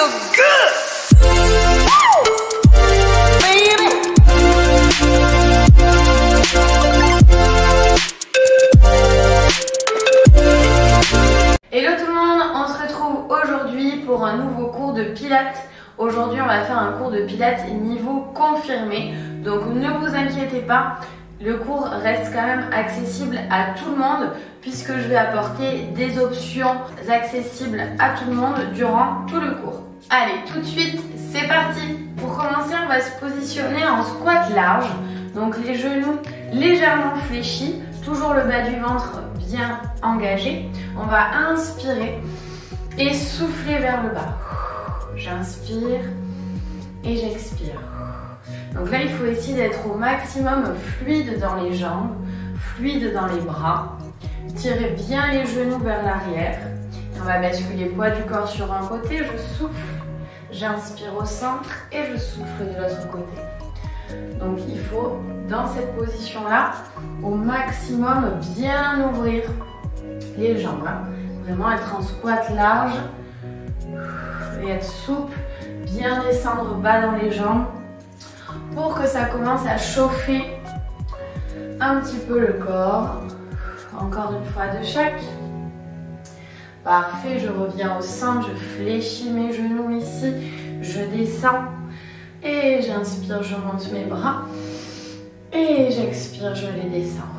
feels good. Hello tout le monde, on se retrouve aujourd'hui pour un nouveau cours de pilates. Aujourd'hui on va faire un cours de pilates niveau confirmé, donc ne vous inquiétez pas, le cours reste quand même accessible à tout le monde puisque je vais apporter des options accessibles à tout le monde durant tout le cours. Allez, tout de suite, c'est parti. Pour commencer, on va se positionner en squat large, donc les genoux légèrement fléchis, toujours le bas du ventre bien engagé. On va inspirer et souffler vers le bas. J'inspire et j'expire. Donc là, il faut essayer d'être au maximum fluide dans les jambes, fluide dans les bras. Tirez bien les genoux vers l'arrière. On va basculer le poids du corps sur un côté. Je souffle, j'inspire au centre et je souffle de l'autre côté. Donc il faut, dans cette position-là, au maximum bien ouvrir les jambes. Vraiment être en squat large et être souple, bien descendre bas dans les jambes pour que ça commence à chauffer un petit peu le corps. Encore une fois de chaque. Parfait, je reviens au centre, je fléchis mes genoux ici, je descends et j'inspire, je monte mes bras et j'expire, je les descends.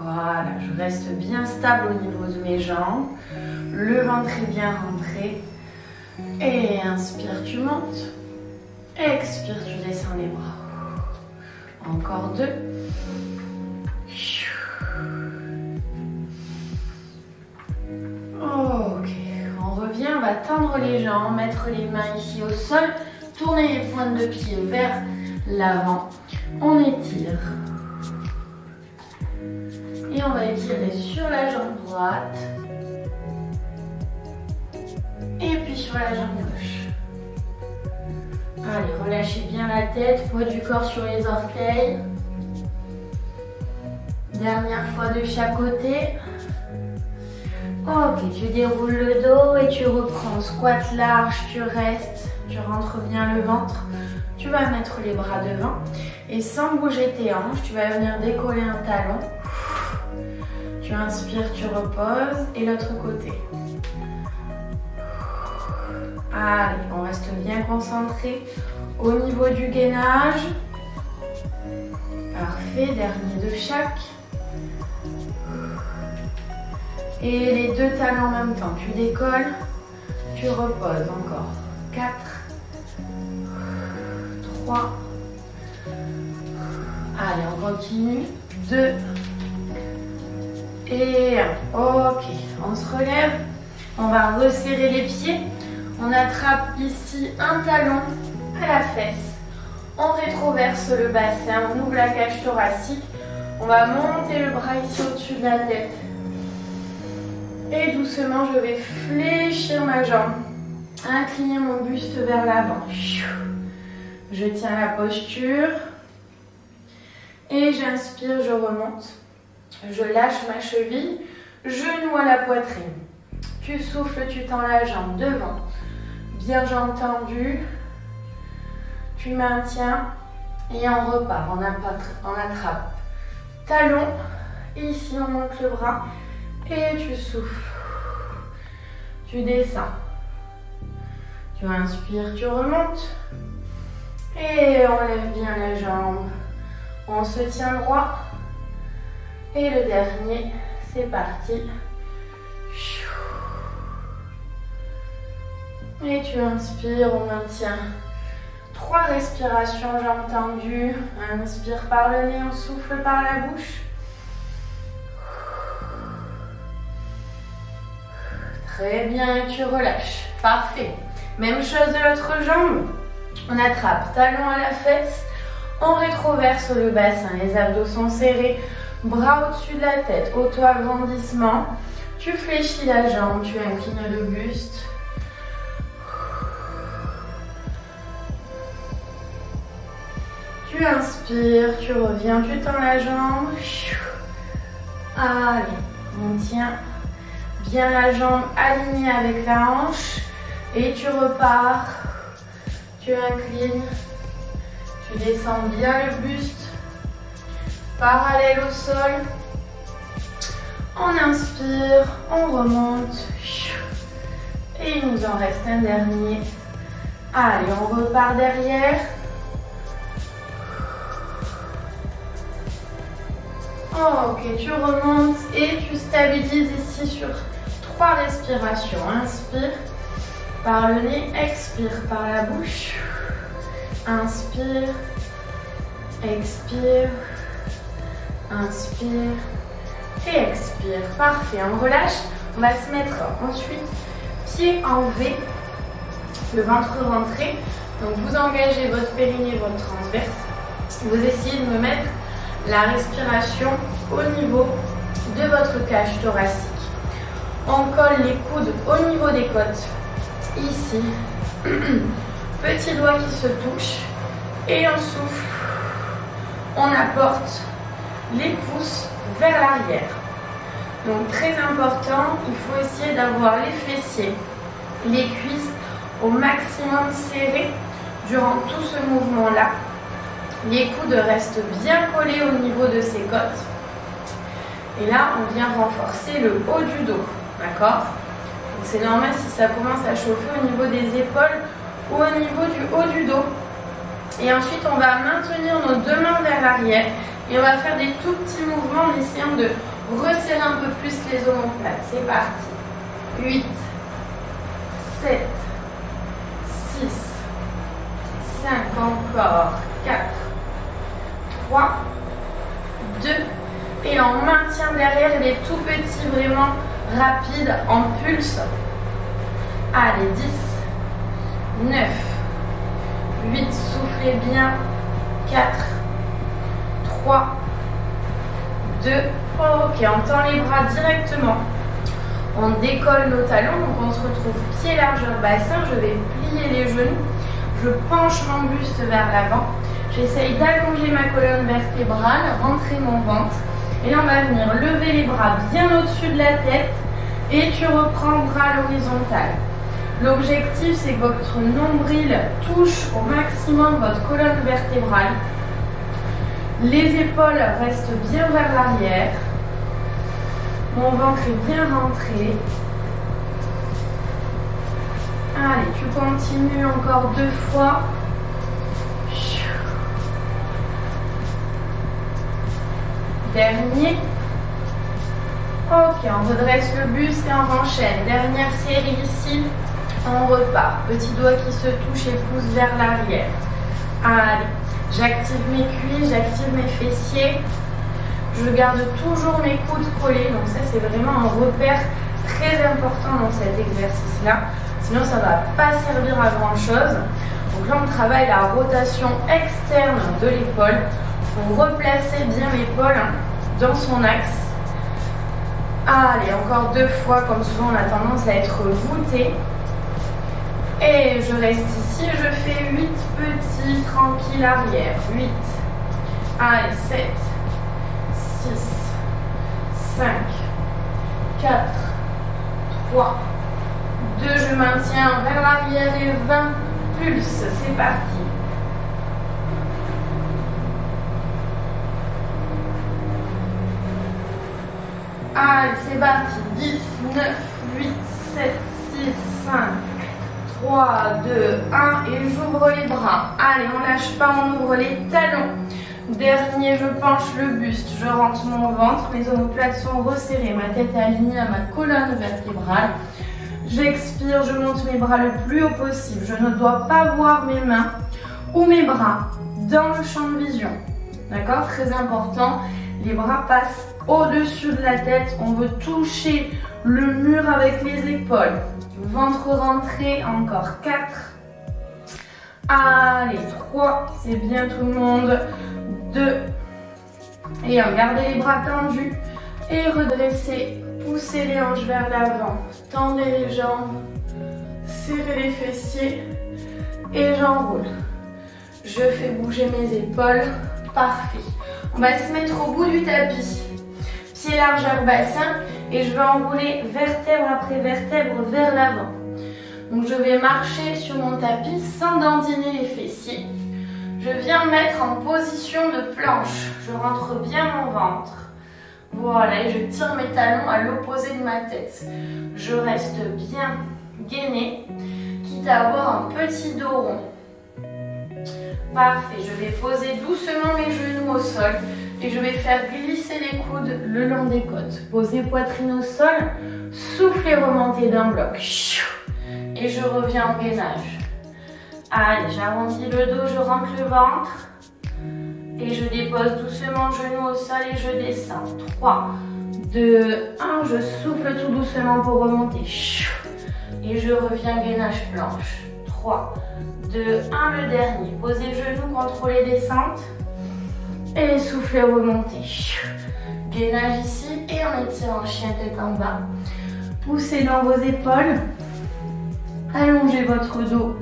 Voilà, je reste bien stable au niveau de mes jambes, le ventre est bien rentré et inspire, tu montes, expire, tu descends les bras. Encore deux. Ok, on revient, on va tendre les jambes, mettre les mains ici au sol, tourner les pointes de pied vers l'avant, on étire. Et on va étirer sur la jambe droite, et puis sur la jambe gauche. Allez, relâchez bien la tête, poids du corps sur les orteils. Dernière fois de chaque côté. Ok, tu déroules le dos et tu reprends squat large, tu restes, tu rentres bien le ventre. Tu vas mettre les bras devant et sans bouger tes hanches, tu vas venir décoller un talon. Tu inspires, tu reposes et l'autre côté. Allez, on reste bien concentré au niveau du gainage. Parfait, dernier de chaque. Et les deux talons en même temps. Tu décolles, tu reposes encore. 4, 3. Allez, on continue. 2. Et 1. Ok, on se relève. On va resserrer les pieds. On attrape ici un talon à la fesse. On rétroverse le bassin. On ouvre la cage thoracique. On va monter le bras ici au-dessus de la tête. Et doucement, je vais fléchir ma jambe, incliner mon buste vers l'avant. Je tiens la posture et j'inspire, je remonte. Je lâche ma cheville, genou à la poitrine. Tu souffles, tu tends la jambe devant. Bien jambe tendue. Tu maintiens et on repart. On attrape talon. Et ici, on monte le bras. Et tu souffles, tu descends, tu inspires, tu remontes et on lève bien la jambe, on se tient droit et le dernier, c'est parti. Et tu inspires, on maintient 3 respirations, jambes tendues, inspire par le nez, on souffle par la bouche. Très bien, et tu relâches. Parfait. Même chose de l'autre jambe. On attrape talon à la fesse. On rétroverse le bassin. Les abdos sont serrés. Bras au-dessus de la tête. Auto-agrandissement. Tu fléchis la jambe. Tu inclines le buste. Tu inspires. Tu reviens. Tu tends la jambe. Allez, on tient bien la jambe alignée avec la hanche Et tu repars. Tu inclines. Tu descends bien le buste. Parallèle au sol. On inspire, on remonte. Et il nous en reste un dernier. Allez, on repart derrière. Ok, tu remontes et tu stabilises ici sur 3 respirations. Inspire par le nez, expire par la bouche. Inspire, expire, inspire et expire. Parfait, on relâche. On va se mettre ensuite pied en V, le ventre rentré. Donc vous engagez votre périnée, votre transverse. Vous essayez de me mettre la respiration au niveau de votre cage thoracique. On colle les coudes au niveau des côtes. Ici, petit doigt qui se touche et on souffle. On apporte les pouces vers l'arrière. Donc très important, il faut essayer d'avoir les fessiers, les cuisses au maximum serrés durant tout ce mouvement-là. Les coudes restent bien collés au niveau de ces côtes. Et là, on vient renforcer le haut du dos. D'accord? Donc c'est normal si ça commence à chauffer au niveau des épaules ou au niveau du haut du dos. Et ensuite, on va maintenir nos 2 mains vers l'arrière et on va faire des tout petits mouvements en essayant de resserrer un peu plus les omoplates. C'est parti. 8, 7, 6, 5, encore 4, 3, 2, et on maintient derrière les tout petits, vraiment rapides en pulse. Allez, 10, 9, 8, soufflez bien, 4, 3, 2, ok, on tend les bras directement. On décolle nos talons, donc on se retrouve pied largeur bassin. Je vais plier les genoux, je penche mon buste vers l'avant. J'essaye d'allonger ma colonne vertébrale, rentrer mon ventre. Et là, on va venir lever les bras bien au-dessus de la tête et tu reprends bras à l'horizontale. L'objectif, c'est que votre nombril touche au maximum votre colonne vertébrale. Les épaules restent bien vers l'arrière. Mon ventre est bien rentré. Allez, tu continues encore 2 fois. Dernier. Ok, on redresse le buste et on enchaîne. Dernière série ici. On repart. Petit doigt qui se touche et pousse vers l'arrière. Allez, j'active mes cuisses, j'active mes fessiers. Je garde toujours mes coudes collés. Donc ça, c'est vraiment un repère très important dans cet exercice-là. Sinon, ça ne va pas servir à grand-chose. Donc là, on travaille la rotation externe de l'épaule. Pour replacer bien l'épaule dans son axe. Allez, encore 2 fois, comme souvent on a tendance à être voûté. Et je reste ici, je fais 8 petits tranquilles arrière. 8, allez, 7, 6, 5, 4, 3, 2, je maintiens vers l'arrière et 20 pulses. C'est parti. Allez, c'est parti. 10, 9, 8, 7, 6, 5, 3, 2, 1. Et j'ouvre les bras. Allez, on lâche pas, on ouvre les talons. Dernier, je penche le buste. Je rentre mon ventre. Mes omoplates sont resserrées. Ma tête est alignée à ma colonne vertébrale. J'expire, je monte mes bras le plus haut possible. Je ne dois pas voir mes mains ou mes bras dans le champ de vision. D'accord? Très important. Les bras passent au-dessus de la tête. On veut toucher le mur avec les épaules. Ventre rentré. Encore 4. Allez, 3. C'est bien tout le monde. 2. Et regardez les bras tendus. Et redressez. Poussez les hanches vers l'avant. Tendez les jambes. Serrez les fessiers. Et j'enroule. Je fais bouger mes épaules. Parfait. On va se mettre au bout du tapis. Pied largeur bassin. Et je vais enrouler vertèbre après vertèbre vers l'avant. Donc je vais marcher sur mon tapis sans dandiner les fessiers. Je viens me mettre en position de planche. Je rentre bien mon ventre. Voilà, et je tire mes talons à l'opposé de ma tête. Je reste bien gainée, quitte à avoir un petit dos rond. Parfait, je vais poser doucement mes genoux au sol et je vais faire glisser les coudes le long des côtes. Posez poitrine au sol, soufflez, remontez d'un bloc. Et je reviens en gainage. Allez, j'arrondis le dos, je rentre le ventre. Et je dépose doucement genoux au sol et je descends. 3, 2, 1. Je souffle tout doucement pour remonter. Et je reviens gainage planche. 3, 2, 1. Le dernier. Posez genoux, contrôlez descente. Et soufflez, remontez. Gainage ici et on étire en chien tête en bas. Poussez dans vos épaules. Allongez votre dos.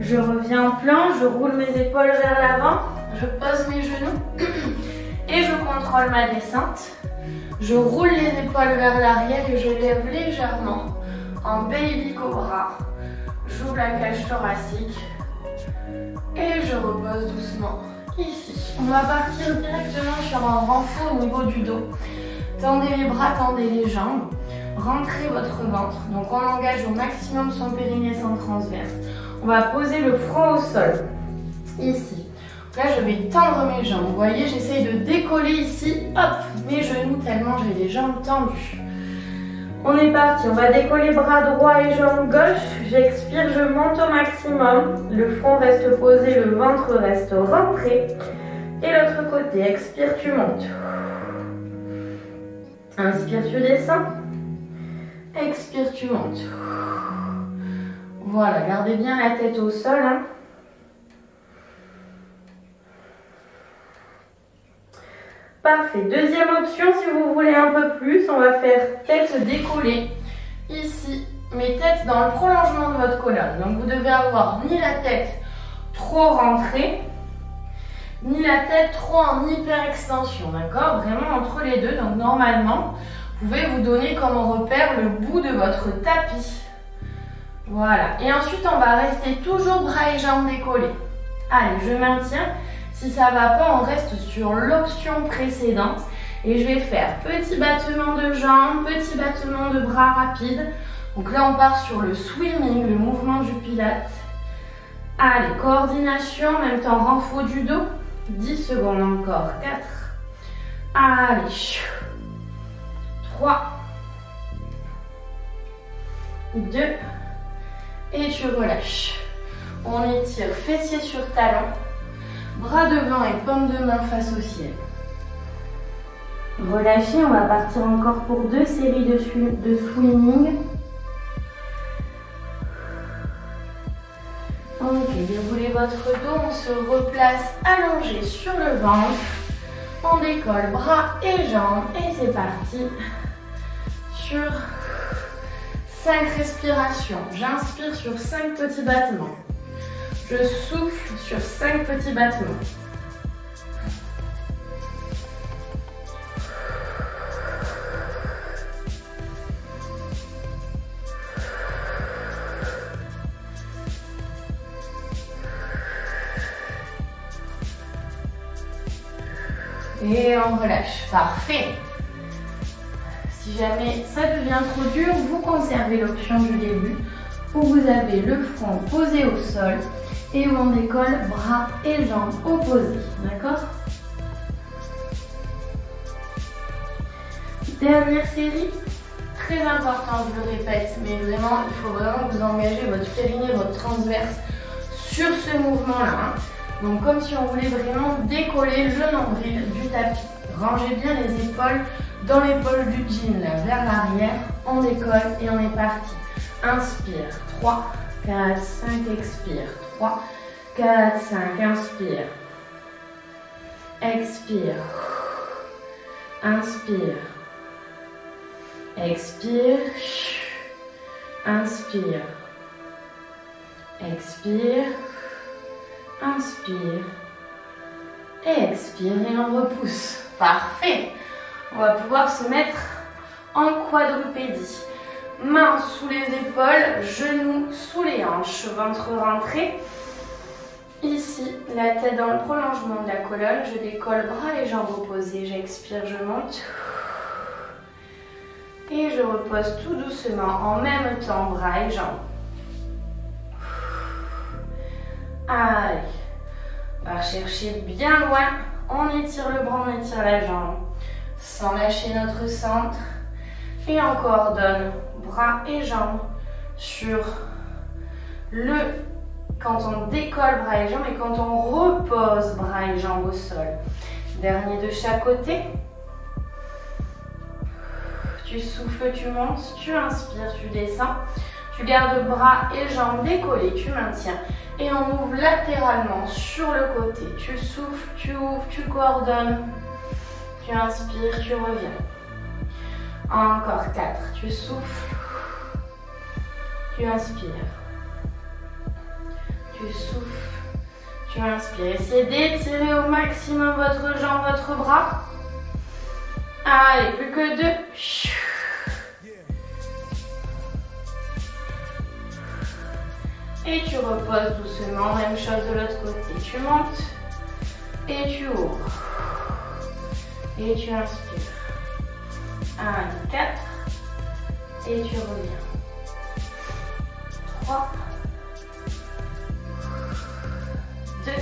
Je reviens en planche, je roule mes épaules vers l'avant, je pose mes genoux et je contrôle ma descente. Je roule les épaules vers l'arrière et je lève légèrement en baby cobra. J'ouvre la cage thoracique et je repose doucement ici. On va partir directement sur un renfort au niveau du dos. Tendez les bras, tendez les jambes, rentrez votre ventre. Donc on engage au maximum son périnée sans transverse. On va poser le front au sol, ici. Là, je vais tendre mes jambes. Vous voyez, j'essaye de décoller ici, hop, mes genoux tellement j'ai les jambes tendues. On est parti, on va décoller bras droit et jambe gauche. J'expire, je monte au maximum. Le front reste posé, le ventre reste rentré. Et l'autre côté, expire, tu montes. Inspire, tu descends. Expire, tu montes. Voilà, gardez bien la tête au sol. Hein. Parfait. Deuxième option, si vous voulez un peu plus, on va faire tête décollée. Ici, mes têtes dans le prolongement de votre colonne. Donc, vous devez avoir ni la tête trop rentrée, ni la tête trop en hyper-extension. D'accord? Vraiment entre les deux. Donc, normalement, vous pouvez vous donner comme repère le bout de votre tapis. Voilà, et ensuite on va rester toujours bras et jambes décollés. Allez, je maintiens. Si ça ne va pas, on reste sur l'option précédente. Et je vais faire petit battement de jambes, petit battement de bras rapide. Donc là, on part sur le swimming, le mouvement du pilate. Allez, coordination, en même temps renfort du dos. 10 secondes encore. 4. Allez. 3. 2. Et tu relâches. On étire fessiers sur talons, bras devant et paume de main face au ciel. Relâchez, on va partir encore pour 2 séries de swimming. Ok, déroulez votre dos, on se replace allongé sur le ventre. On décolle bras et jambes et c'est parti sur 5 respirations. J'inspire sur 5 petits battements. Je souffle sur 5 petits battements. Et on relâche. Parfait. Si jamais ça devient trop dur, vous conservez l'option du début où vous avez le front posé au sol et où on décolle bras et jambes opposés. D'accord? Dernière série, très important, je le répète, mais vraiment, il faut vraiment que vous engagez votre périnée, votre transverse sur ce mouvement-là. Hein. Donc comme si on voulait vraiment décoller le nombril du tapis. Rangez bien les épaules dans l'épaule du jean, là, vers l'arrière. On décolle et on est parti. Inspire, 3, 4, 5, expire. 3, 4, 5, inspire. Expire. Inspire. Expire. Inspire. Expire. Inspire. Et expire et on repousse. Parfait. On va pouvoir se mettre en quadrupédie. Mains sous les épaules, genoux sous les hanches, ventre rentré. Ici, la tête dans le prolongement de la colonne. Je décolle bras et jambes opposées. J'expire, je monte. Et je repose tout doucement en même temps bras et jambes. Allez, on va chercher bien loin. On étire le bras, on étire la jambe. Sans lâcher notre centre. Et on coordonne bras et jambes sur le... Quand on décolle bras et jambes et quand on repose bras et jambes au sol. Dernier de chaque côté. Tu souffles, tu montes, tu inspires, tu descends. Tu gardes bras et jambes décollés, tu maintiens. Et on ouvre latéralement sur le côté. Tu souffles, tu ouvres, tu coordonnes. Tu inspires, tu reviens. Encore 4. Tu souffles. Tu inspires. Tu souffles. Tu inspires. Essayez d'étirer au maximum votre jambe, votre bras. Allez, plus que 2. Et tu reposes doucement. Même chose de l'autre côté. Tu montes et tu ouvres. Et tu inspires. 1, 4. Et tu reviens. 3. 2.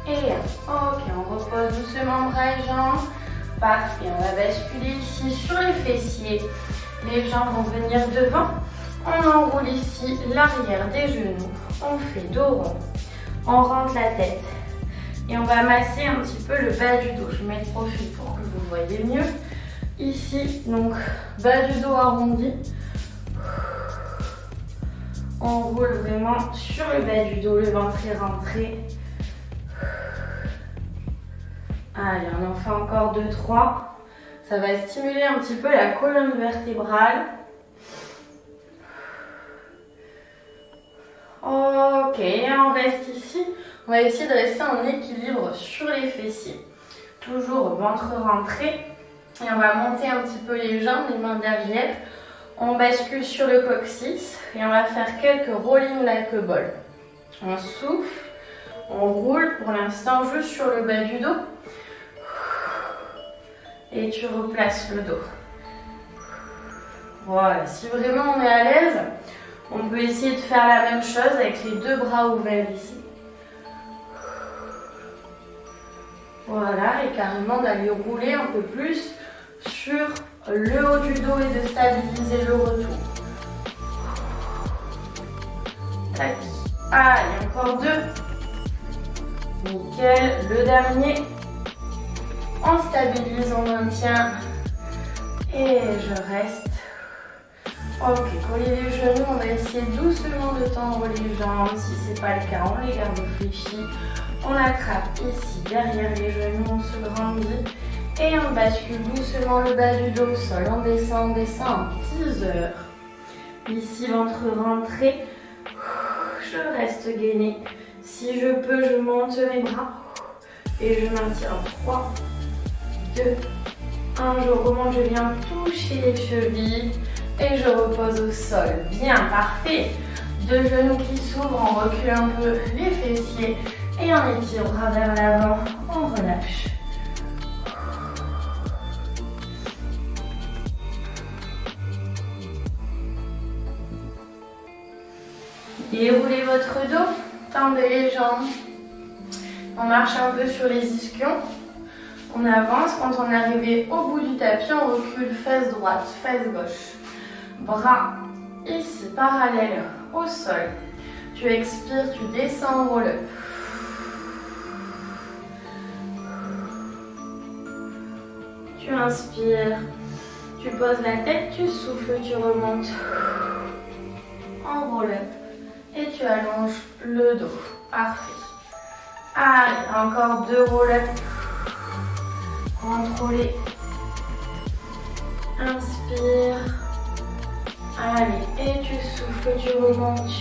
Et 1. Ok, on repose doucement bras et jambes. Parfait, on va basculer ici sur les fessiers. Les jambes vont venir devant. On enroule ici l'arrière des genoux. On fait dos rond. On rentre la tête. Et on va masser un petit peu le bas du dos. Je mets le profil pour que vous voyez mieux. Ici, donc, bas du dos arrondi. On roule vraiment sur le bas du dos, le ventre est rentré. Allez, on en fait encore 2, 3. Ça va stimuler un petit peu la colonne vertébrale. Ok, on reste ici. On va essayer de rester en équilibre sur les fessiers. Toujours ventre rentré. Et on va monter un petit peu les jambes, les mains derrière. On bascule sur le coccyx et on va faire quelques rolling like a ball. On souffle, on roule pour l'instant juste sur le bas du dos. Et tu replaces le dos. Voilà, si vraiment on est à l'aise, on peut essayer de faire la même chose avec les 2 bras ouverts ici. Voilà, et carrément d'aller rouler un peu plus sur le haut du dos et de stabiliser le retour. Tac. Allez, encore 2. Nickel. Le dernier. On stabilise, on maintient. Et je reste. Ok, coller les genoux. On va essayer doucement de tendre les jambes. Si ce n'est pas le cas, on les garde fléchis. On attrape ici, derrière les genoux, on se grandit. Et on bascule doucement le bas du dos au sol. On descend en teaser. Ici, ventre rentré. Je reste gainée. Si je peux, je monte mes bras. Et je maintiens 3, 2, 1. Je remonte, je viens toucher les chevilles. Et je repose au sol. Bien, parfait. 2 genoux qui s'ouvrent. On recule un peu les fessiers. Et on étire bras vers l'avant. On relâche. Déroulez votre dos, tendez les jambes. On marche un peu sur les ischions. On avance. Quand on est arrivé au bout du tapis, on recule fesse droite, fesse gauche. Bras ici, parallèles au sol. Tu expires, tu descends en roll-up. Tu inspires, tu poses la tête, tu souffles, tu remontes en roll-up. Et tu allonges le dos. Parfait. Allez, encore 2 roll-up. Contrôlez. Inspire. Allez, et tu souffles, tu remontes.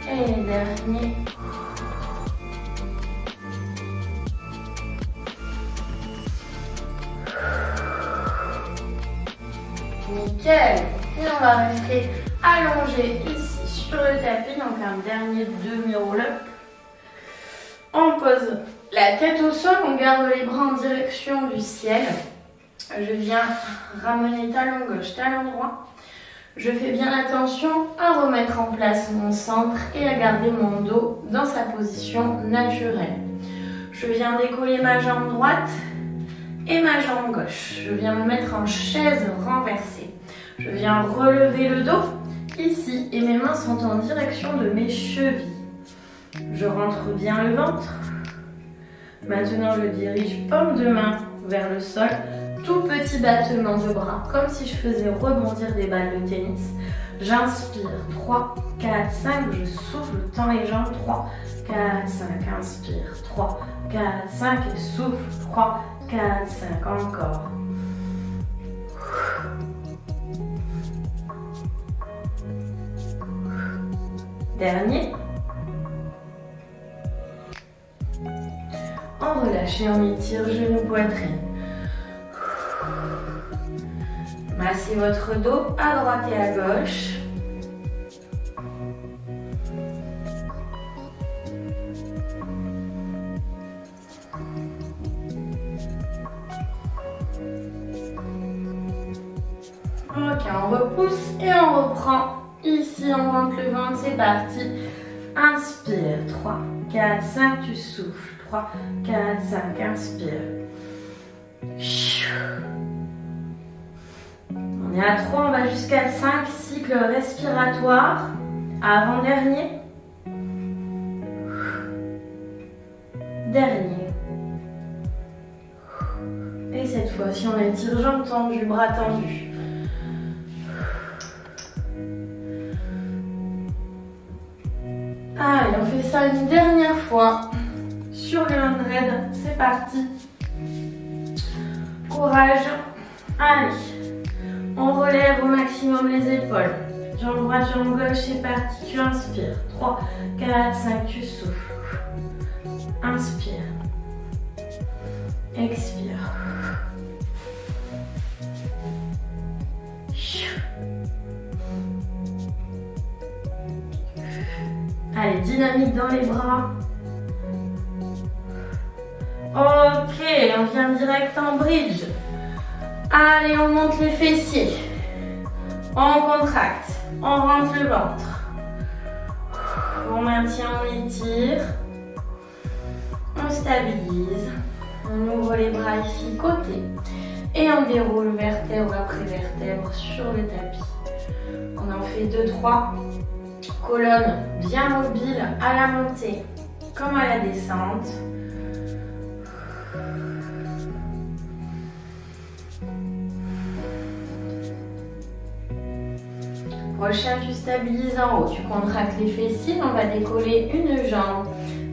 Et dernier. Nickel. Et on va rester allongé ici sur le tapis. Donc un dernier demi-roll-up. On pose la tête au sol, on garde les bras en direction du ciel. Je viens ramener talon gauche, talon droit. Je fais bien attention à remettre en place mon centre et à garder mon dos dans sa position naturelle. Je viens décoller ma jambe droite et ma jambe gauche. Je viens me mettre en chaise renversée. Je viens relever le dos ici et mes mains sont en direction de mes chevilles. Je rentre bien le ventre. Maintenant, je dirige paume de main vers le sol. Tout petit battement de bras, comme si je faisais rebondir des balles de tennis. J'inspire, 3, 4, 5, je souffle, tends les jambes, 3, 4, 5, inspire, 3, 4, 5 et souffle, 3, 4, 5, encore. Dernier. On relâche et on étire genou, poitrine. Massez votre dos à droite et à gauche. Ok, on repousse et on reprend. Ici, on rentre le ventre, c'est parti. Inspire, 3, 4, 5, tu souffles. 3, 4, 5, inspire. On est à 3, on va jusqu'à 5, cycle respiratoire. Avant-dernier. Dernier. Et cette fois-ci, on étire jambes tendues, bras tendus. Allez, on fait ça une dernière fois. Sur le 100, c'est parti. Courage. Allez. On relève au maximum les épaules. Jambe droite, jambe gauche, c'est parti. Tu inspires. 3, 4, 5, tu souffles. Inspire. Expire. Allez, dynamique dans les bras. Ok, on vient direct en bridge. Allez, on monte les fessiers. On contracte. On rentre le ventre. On maintient, on étire. On stabilise. On ouvre les bras ici, côté. Et on déroule vertèbre après vertèbre sur le tapis. On en fait 2-3. Colonne bien mobile à la montée comme à la descente. Prochain, tu stabilises en haut. Tu contractes les fessiers. On va décoller une jambe.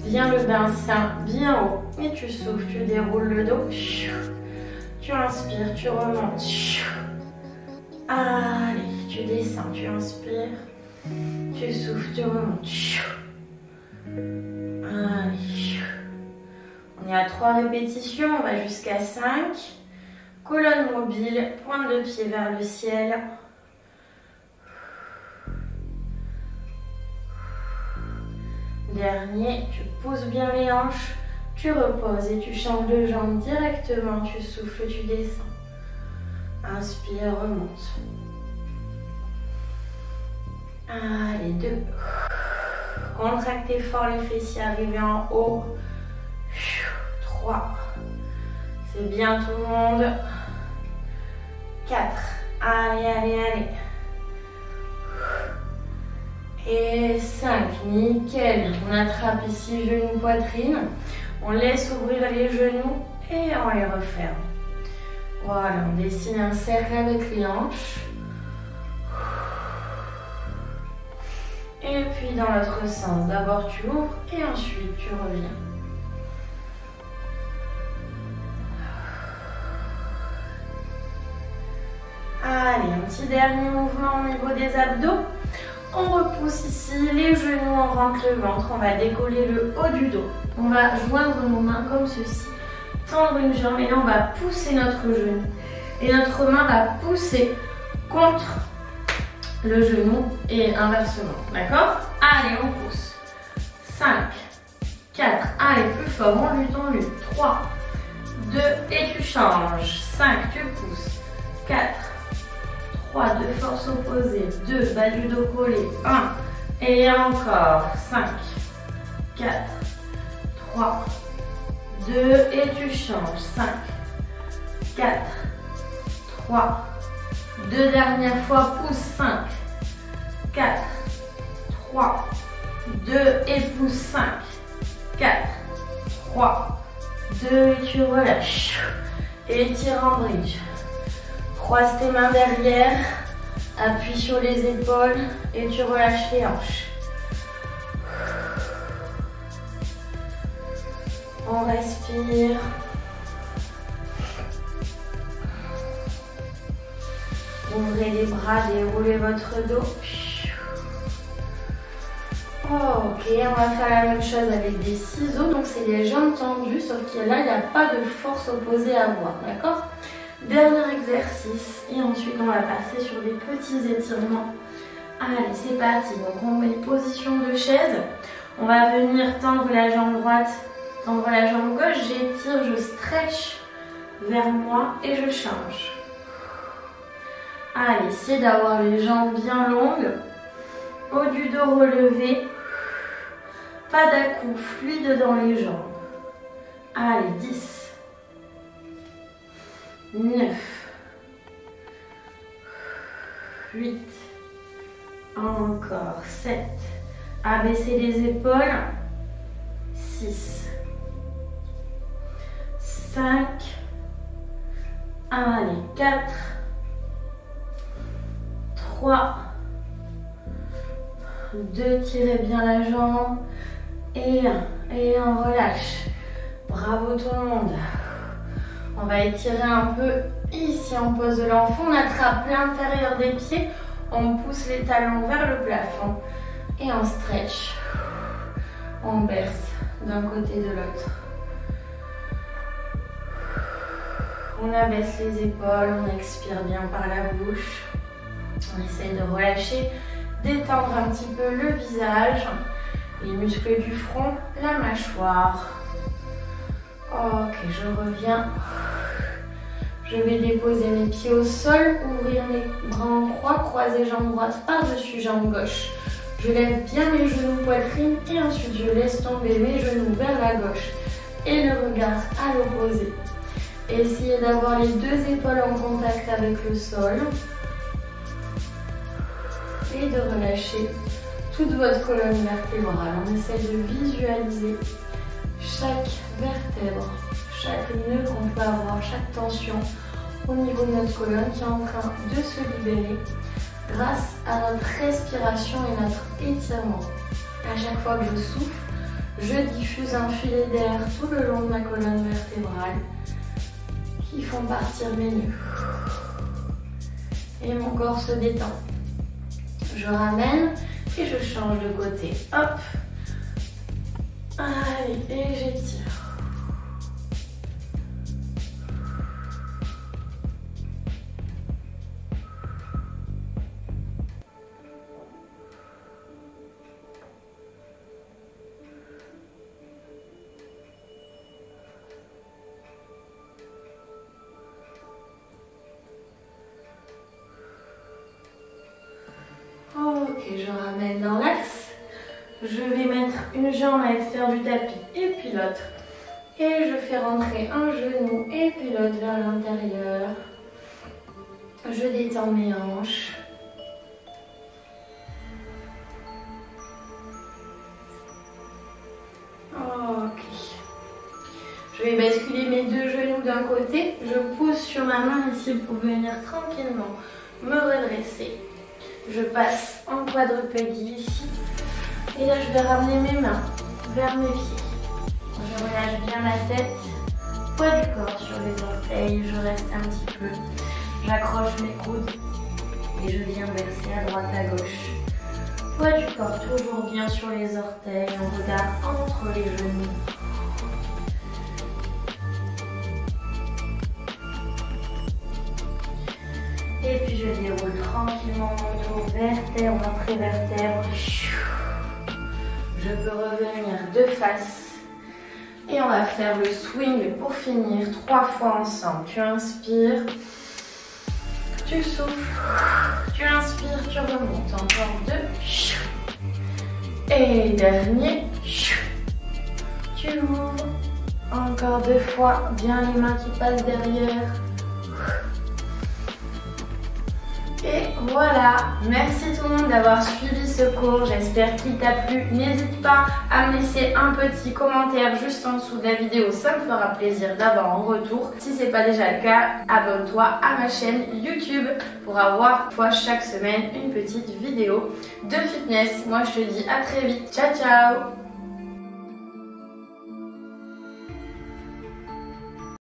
Viens le bassin bien haut. Et tu souffles, tu déroules le dos. Tu inspires, tu remontes. Allez, tu descends, tu inspires. Tu souffles, tu remontes. Allez. On est à 3 répétitions, on va jusqu'à 5. Colonne mobile, pointe de pied vers le ciel. Dernier, tu pousses bien les hanches, tu reposes et tu changes de jambe directement. Tu souffles, tu descends. Inspire, remonte. Allez, 2. Contractez fort les fessiers, arrivez en haut. 3. C'est bien tout le monde. 4. Allez, allez, allez. Et 5. Nickel. On attrape ici genou, poitrine. On laisse ouvrir les genoux et on les referme. Voilà, on dessine un cercle avec les hanches. Et puis dans l'autre sens, d'abord tu ouvres et ensuite tu reviens. Allez, un petit dernier mouvement au niveau des abdos. On repousse ici les genoux, on rentre le ventre, on va décoller le haut du dos. On va joindre nos mains comme ceci, tendre une jambe et là on va pousser notre genou. Et notre main va pousser contre le genou et inversement. D'accord? Allez, on pousse. 5, 4, allez, plus fort, on lutte. 3, 2, et tu changes. 5, tu pousses. 4, 3, de force opposée. 2, bas du dos collé. 1, et encore. 5, 4, 3, 2, et tu changes. 5, 4, 3, 2 dernières fois, pousse. 5, 4, 3, 2, et pousse. 5, 4, 3, 2, et tu relâches. Et tire en bridge. Croise tes mains derrière, appuie sur les épaules et tu relâches les hanches. On respire. Ouvrez les bras, déroulez votre dos. Ok, on va faire la même chose avec des ciseaux. Donc c'est les jambes tendues, sauf que là, il n'y a pas de force opposée à avoir. D'accord? Dernier exercice. Et ensuite, on va passer sur des petits étirements. Allez, c'est parti. Donc on met position de chaise. On va venir tendre la jambe droite, tendre la jambe gauche. J'étire, je stretch vers moi et je change. Allez, essayez d'avoir les jambes bien longues. Haut du dos relevé. Pas d'à-coups, fluide dans les jambes. Allez, 10. 9. 8. Encore. 7. Abaissez les épaules. 6. 5. Allez, 4. 3. 2, tirez bien la jambe. Et 1. Et on relâche. Bravo tout le monde. On va étirer un peu ici en pose de l'enfant. On attrape l'intérieur des pieds. On pousse les talons vers le plafond. Et on stretch. On berce d'un côté et de l'autre. On abaisse les épaules. On expire bien par la bouche. On essaye de relâcher, d'étendre un petit peu le visage, les muscles du front, la mâchoire. Ok, je reviens. Je vais déposer mes pieds au sol, ouvrir mes bras en croix, croiser jambe droite par-dessus jambe gauche. Je lève bien mes genoux poitrine et ensuite je laisse tomber mes genoux vers la gauche et le regard à l'opposé. Essayez d'avoir les deux épaules en contact avec le sol. Et de relâcher toute votre colonne vertébrale. On essaie de visualiser chaque vertèbre, chaque nœud qu'on peut avoir, chaque tension au niveau de notre colonne qui est en train de se libérer grâce à notre respiration et notre étirement. À chaque fois que je souffle, je diffuse un filet d'air tout le long de ma colonne vertébrale qui font partir mes nœuds. Et mon corps se détend. Je ramène et je change de côté. Hop. Allez, et j'étire. Ok, je ramène dans l'axe. Je vais mettre une jambe à l'extérieur du tapis et puis l'autre. Et je fais rentrer un genou et puis l'autre vers l'intérieur. Je détends mes hanches. Ok. Je vais basculer mes deux genoux d'un côté. Je pose sur ma main ici pour venir tranquillement me redresser. Je passe en quadrupédie ici. Et là, je vais ramener mes mains vers mes pieds. Je relâche bien ma tête. Poids du corps sur les orteils. Je reste un petit peu. J'accroche mes coudes. Et je viens bercer à droite, à gauche. Poids du corps toujours bien sur les orteils. On regarde entre les genoux. Et puis je déroule tranquillement mon dos, vertèbre après vertèbre. Je peux revenir de face. Et on va faire le swing pour finir 3 fois ensemble. Tu inspires, tu souffles, tu inspires, tu remontes. Encore 2. Et dernier. Tu ouvres. Encore 2 fois. Bien les mains qui passent derrière. Et voilà, merci tout le monde d'avoir suivi ce cours, j'espère qu'il t'a plu. N'hésite pas à me laisser un petit commentaire juste en dessous de la vidéo, ça me fera plaisir d'avoir en retour. Si ce n'est pas déjà le cas, abonne-toi à ma chaîne YouTube pour avoir chaque semaine une petite vidéo de fitness. Moi je te dis à très vite, ciao ciao.